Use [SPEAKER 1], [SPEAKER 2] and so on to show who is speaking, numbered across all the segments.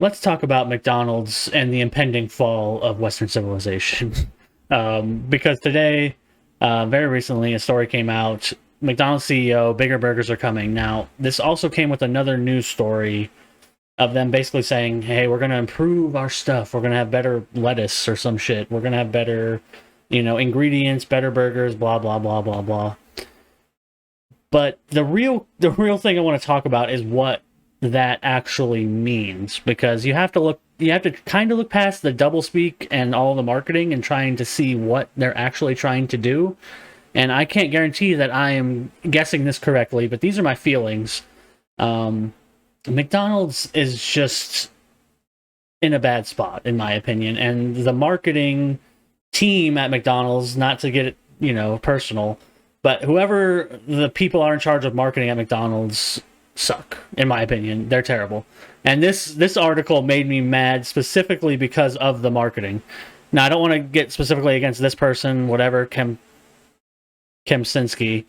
[SPEAKER 1] Let's talk about McDonald's and the impending fall of Western civilization. Because today, very recently, a story came out. McDonald's CEO, bigger burgers are coming. Now, this also came with another news story of them basically saying, hey, we're going to improve our stuff. We're going to have better lettuce or some shit. We're going to have better, ingredients, better burgers, blah, blah, blah, blah, blah. But the real thing I want to talk about is what that actually means, because you have to kind of look past the doublespeak and all the marketing and trying to see what they're actually trying to do. And I can't guarantee that I am guessing this correctly, but these are my feelings. McDonald's is just in a bad spot, in my opinion, and the marketing team at McDonald's, not to get it, personal, but whoever the people are in charge of marketing at McDonald's suck, in my opinion. They're terrible. And this article made me mad specifically because of the marketing. Now, I don't want to get specifically against this person, whatever, Kemsinski,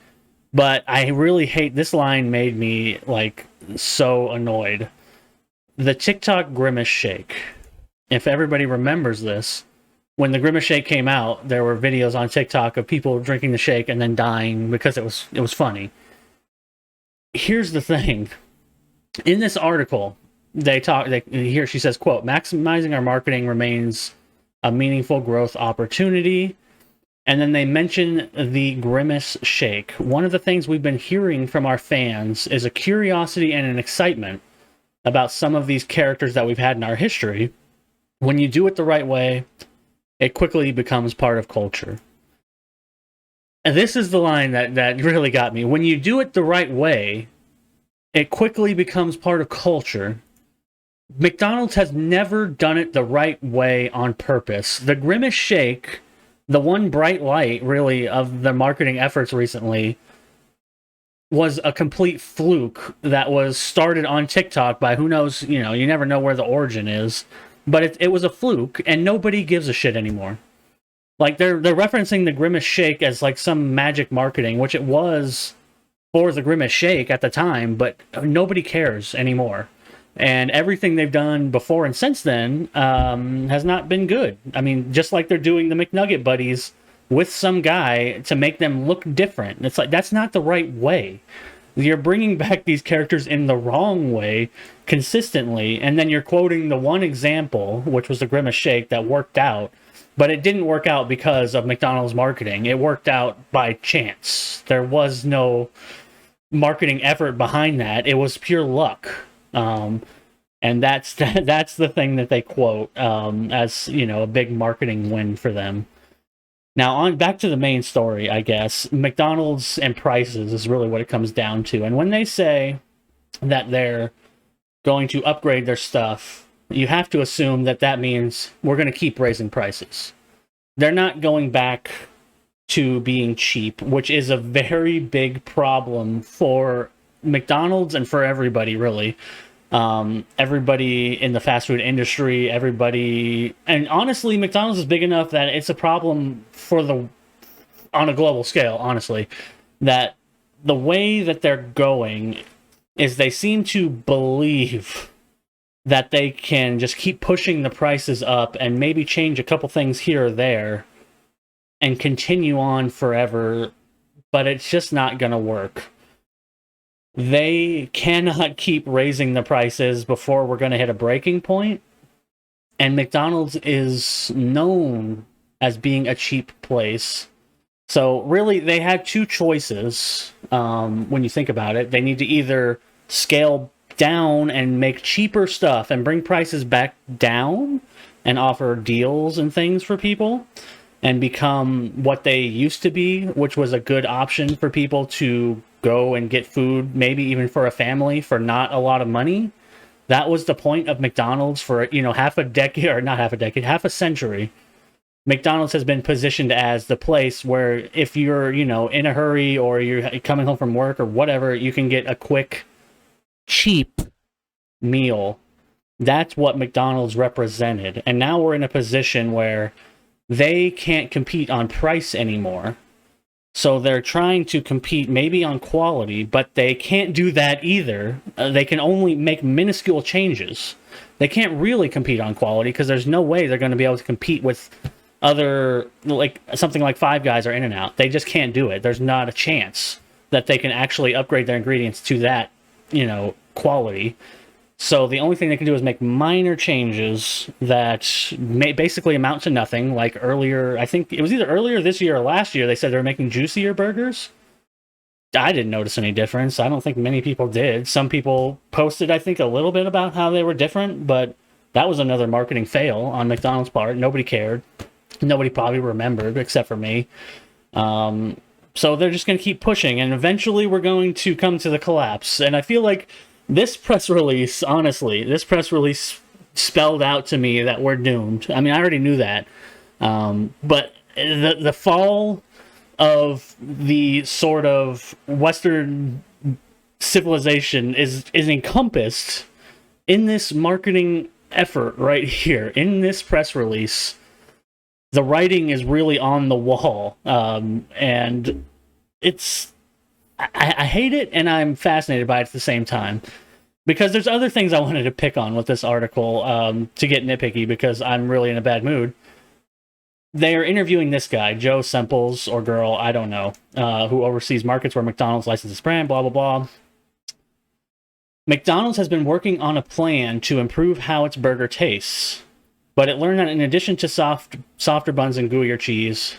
[SPEAKER 1] but I really hate this line. Made me like so annoyed. The TikTok Grimace Shake. If everybody remembers this, when the Grimace Shake came out, there were videos on TikTok of people drinking the shake and then dying because it was funny. Here's the thing. In this article, she says, quote, maximizing our marketing remains a meaningful growth opportunity. And then they mention the Grimace Shake. One of the things we've been hearing from our fans is a curiosity and an excitement about some of these characters that we've had in our history. When you do it the right way, it quickly becomes part of culture. And this is the line that really got me. When you do it the right way, it quickly becomes part of culture. McDonald's has never done it the right way on purpose. The Grimace Shake, the one bright light, really, of the marketing efforts recently, was a complete fluke that was started on TikTok by who knows, you never know where the origin is. But it was a fluke, and nobody gives a shit anymore. Like, they're referencing the Grimace Shake as, like, some magic marketing, which it was for the Grimace Shake at the time, but nobody cares anymore. And everything they've done before and since then has not been good. I mean, just like they're doing the McNugget buddies with some guy to make them look different. It's like, that's not the right way. You're bringing back these characters in the wrong way consistently, and then you're quoting the one example, which was the Grimace Shake, that worked out, but it didn't work out because of McDonald's marketing. It worked out by chance. There was no marketing effort behind that. It was pure luck. And that's the thing that they quote as, a big marketing win for them. Now, on back to the main story, I guess. McDonald's and prices is really what it comes down to. And when they say that they're going to upgrade their stuff, you have to assume that that means we're going to keep raising prices. They're not going back to being cheap, which is a very big problem for McDonald's and for everybody, really. Everybody in the fast food industry, and honestly, McDonald's is big enough that it's a problem on a global scale, honestly, that the way that they're going is they seem to believe that they can just keep pushing the prices up and maybe change a couple things here or there and continue on forever, but it's just not gonna work. They cannot keep raising the prices before we're going to hit a breaking point. And McDonald's is known as being a cheap place. So really, they had two choices when you think about it. They need to either scale down and make cheaper stuff and bring prices back down and offer deals and things for people and become what they used to be, which was a good option for people to go and get food, maybe even for a family, for not a lot of money. That was the point of McDonald's for, half a century. McDonald's has been positioned as the place where if you're, in a hurry or you're coming home from work or whatever, you can get a quick, cheap meal. That's what McDonald's represented. And now we're in a position where they can't compete on price anymore. So they're trying to compete maybe on quality, but they can't do that either. They can only make minuscule changes. they can't really compete on quality because there's no way they're going to be able to compete with other, like something like Five Guys or In-N-Out. They just can't do it. There's not a chance that they can actually upgrade their ingredients to that, quality. So the only thing they can do is make minor changes that may basically amount to nothing. Like earlier, I think it was either earlier this year or last year, they said they were making juicier burgers. I didn't notice any difference. I don't think many people did. Some people posted, I think, a little bit about how they were different, but that was another marketing fail on McDonald's part. Nobody cared. Nobody probably remembered, except for me. So they're just going to keep pushing, and eventually we're going to come to the collapse. And I feel like this press release, honestly, spelled out to me that we're doomed. I mean, I already knew that. But the fall of the sort of Western civilization is encompassed in this marketing effort right here, in this press release. The writing is really on the wall, and it's I hate it, and I'm fascinated by it at the same time, because there's other things I wanted to pick on with this article, to get nitpicky, because I'm really in a bad mood. They're interviewing this guy, Joe Semples, or girl, I don't know, who oversees markets where McDonald's licenses brand, blah, blah, blah. McDonald's has been working on a plan to improve how its burger tastes, but it learned that in addition to softer buns and gooier cheese,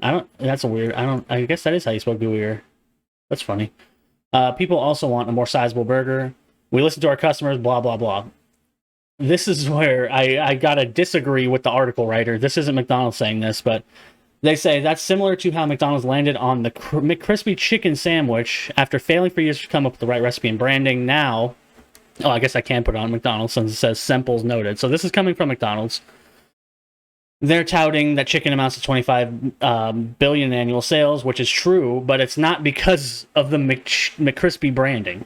[SPEAKER 1] I guess that is how you spell gooier. That's funny. People also want a more sizable burger. We listen to our customers, blah, blah, blah. This is where I gotta disagree with the article writer. This isn't McDonald's saying this, but they say that's similar to how McDonald's landed on the McCrispy chicken sandwich after failing for years to come up with the right recipe and branding. Now, I guess I can put it on McDonald's since it says Semples noted. So this is coming from McDonald's. They're touting that chicken amounts to 25 billion in annual sales, which is true, but it's not because of the McCrispy branding.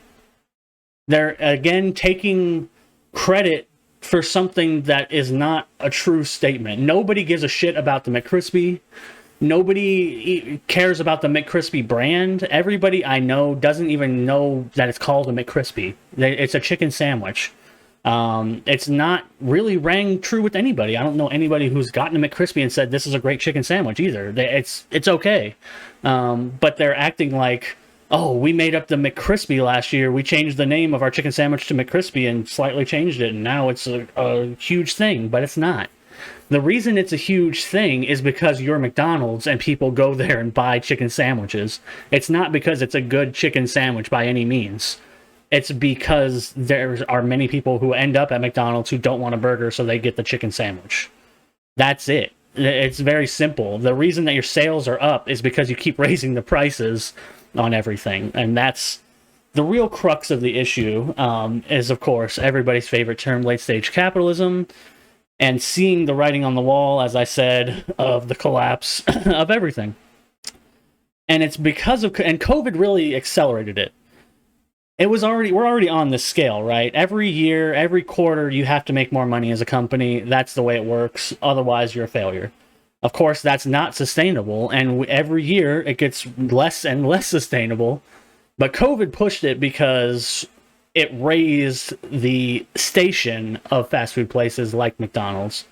[SPEAKER 1] They're, again, taking credit for something that is not a true statement. Nobody gives a shit about the McCrispy. Nobody cares about the McCrispy brand. Everybody I know doesn't even know that it's called a McCrispy. It's a chicken sandwich. It's not really rang true with anybody. I don't know anybody who's gotten a McCrispy and said this is a great chicken sandwich either. It's okay. But they're acting like, oh, we made up the McCrispy last year. We changed the name of our chicken sandwich to McCrispy and slightly changed it, and now it's a huge thing, but it's not. The reason it's a huge thing is because you're McDonald's and people go there and buy chicken sandwiches. It's not because it's a good chicken sandwich by any means. It's because there are many people who end up at McDonald's who don't want a burger, so they get the chicken sandwich. That's it. It's very simple. The reason that your sales are up is because you keep raising the prices on everything, and that's the real crux of the issue. Is, of course, everybody's favorite term, late-stage capitalism, and seeing the writing on the wall, as I said, of the collapse of everything. And it's because of, and COVID really accelerated it. We're already on this scale, right? Every year, every quarter, you have to make more money as a company. That's the way it works. Otherwise, you're a failure. Of course, that's not sustainable, and every year it gets less and less sustainable. But COVID pushed it because it raised the station of fast food places like McDonald's.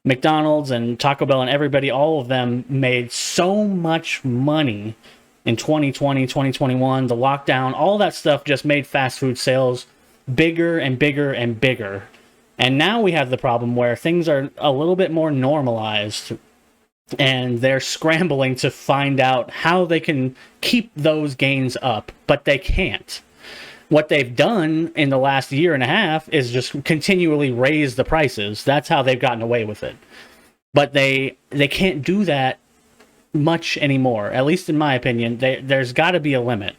[SPEAKER 1] McDonald's and Taco Bell and everybody, all of them made so much money in 2020, 2021, the lockdown, all that stuff just made fast food sales bigger and bigger and bigger. And now we have the problem where things are a little bit more normalized, and they're scrambling to find out how they can keep those gains up, but they can't. What they've done in the last year and a half is just continually raise the prices. That's how they've gotten away with it. But they can't do that much anymore, at least in my opinion. There's got to be a limit.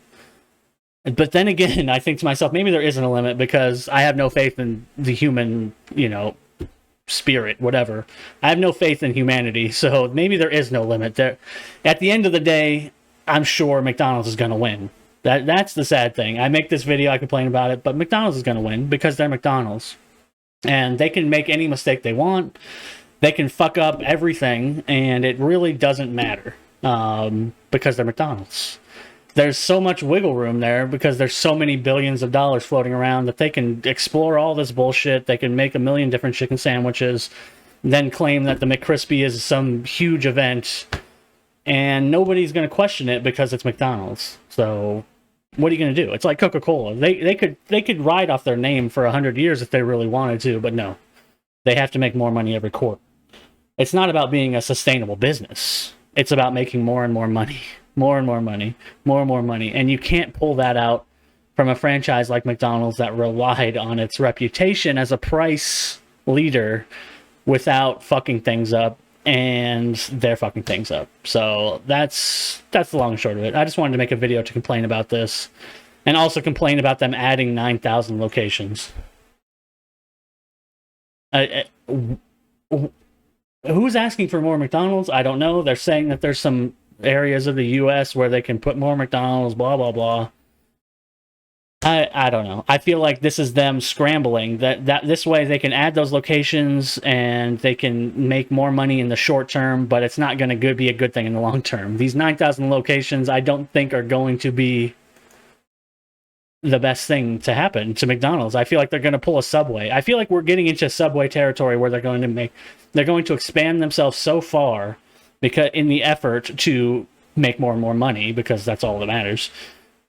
[SPEAKER 1] But then again, I think to myself, maybe there isn't a limit because I have no faith in the human, spirit, whatever. I have no faith in humanity, so maybe there is no limit. There, at the end of the day, I'm sure McDonald's is going to win. That's the sad thing. I make this video, I complain about it, but McDonald's is going to win because they're McDonald's. And they can make any mistake they want. They can fuck up everything, and it really doesn't matter because they're McDonald's. there's so much wiggle room there because there's so many billions of dollars floating around that they can explore all this bullshit. They can make a million different chicken sandwiches, then claim that the McCrispy is some huge event, and nobody's going to question it because it's McDonald's. So what are you going to do? It's like Coca-Cola. They could ride off their name for 100 years if they really wanted to, but no. They have to make more money every quarter. It's not about being a sustainable business. It's about making more and more money. More and more money. More and more money. And you can't pull that out from a franchise like McDonald's that relied on its reputation as a price leader without fucking things up, and they're fucking things up. So that's the long and short of it. I just wanted to make a video to complain about this, and also complain about them adding 9,000 locations. Who's asking for more McDonald's? I don't know. They're saying that there's some areas of the U.S. where they can put more McDonald's, blah, blah, blah. I don't know. I feel like this is them scrambling. That this way they can add those locations and they can make more money in the short term, but it's not going to be a good thing in the long term. These 9,000 locations I don't think are going to be the best thing to happen to McDonald's. I feel like they're going to pull a Subway. I feel like we're getting into Subway territory where they're going to expand themselves so far because in the effort to make more and more money, because that's all that matters,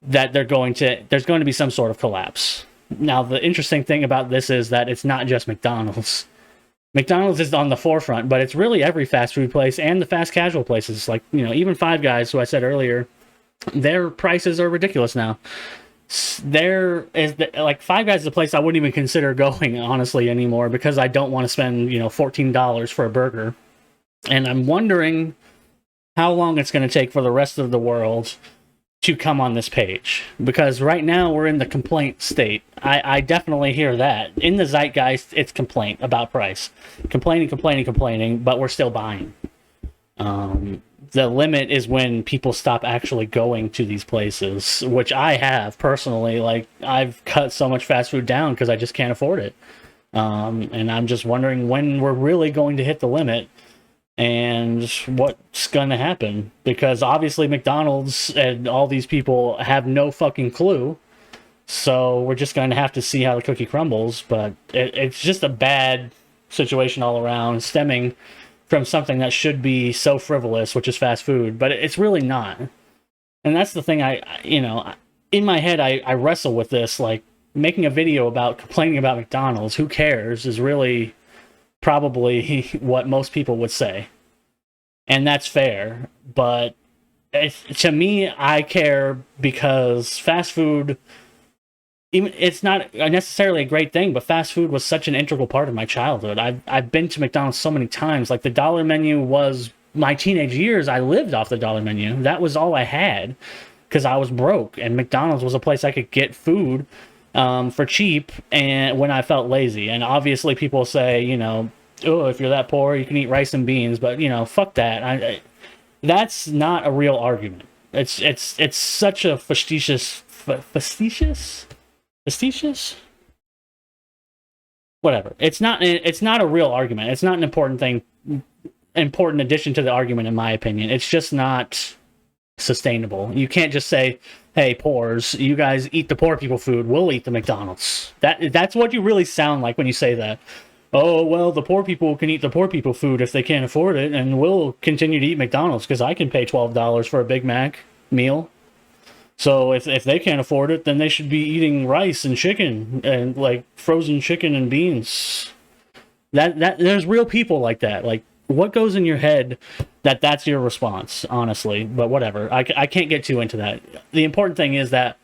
[SPEAKER 1] that there's going to be some sort of collapse. Now, the interesting thing about this is that it's not just McDonald's. McDonald's is on the forefront, but it's really every fast food place and the fast casual places. Like, even Five Guys, who I said earlier, their prices are ridiculous now. Five Guys is a place I wouldn't even consider going, honestly, anymore, because I don't want to spend, $14 for a burger. And I'm wondering how long it's going to take for the rest of the world to come on this page, because right now we're in the complaint state. I definitely hear that in the zeitgeist. It's complaint about price, complaining, but we're still buying. The limit is when people stop actually going to these places, which I have personally. Like, I've cut so much fast food down because I just can't afford it, and I'm just wondering when we're really going to hit the limit and what's going to happen, because obviously McDonald's and all these people have no fucking clue. So we're just going to have to see how the cookie crumbles. But it's just a bad situation all around, stemming from something that should be so frivolous, which is fast food, but it's really not. And that's the thing. In my head, I wrestle with this, like, making a video about complaining about McDonald's, who cares, is really probably what most people would say, and that's fair. But to me, I care because fast food, even it's not necessarily a great thing, but fast food was such an integral part of my childhood. I've been to McDonald's so many times. Like, the dollar menu was my teenage years. I lived off the dollar menu. That was all I had because I was broke, and McDonald's was a place I could get food for cheap, and when I felt lazy. And obviously people say, oh, if you're that poor, you can eat rice and beans, but fuck that. That's not a real argument. It's such a facetious, whatever. It's not a real argument. It's not an important addition to the argument, in my opinion. It's just not sustainable. You can't just say, hey, poors, you guys eat the poor people food, we'll eat the McDonald's. That's what you really sound like when you say that. Oh, well, the poor people can eat the poor people food if they can't afford it, and we'll continue to eat McDonald's because I can pay $12 for a Big Mac meal. So if they can't afford it, then they should be eating rice and chicken and, like, frozen chicken and beans. That there's real people like that. Like, what goes in your head that's your response, honestly? But whatever. I can't get too into that. The important thing is that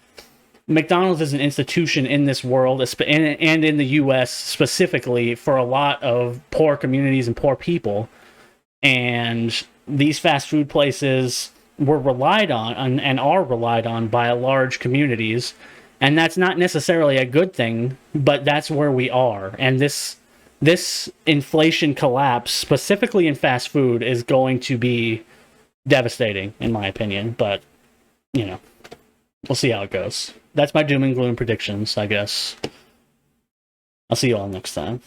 [SPEAKER 1] McDonald's is an institution in this world, and in the U.S. specifically, for a lot of poor communities and poor people. And these fast food places were relied on and are relied on by large communities. And that's not necessarily a good thing, but that's where we are. And this inflation collapse, specifically in fast food, is going to be devastating, in my opinion. But, we'll see how it goes. That's my doom and gloom predictions, I guess. I'll see you all next time.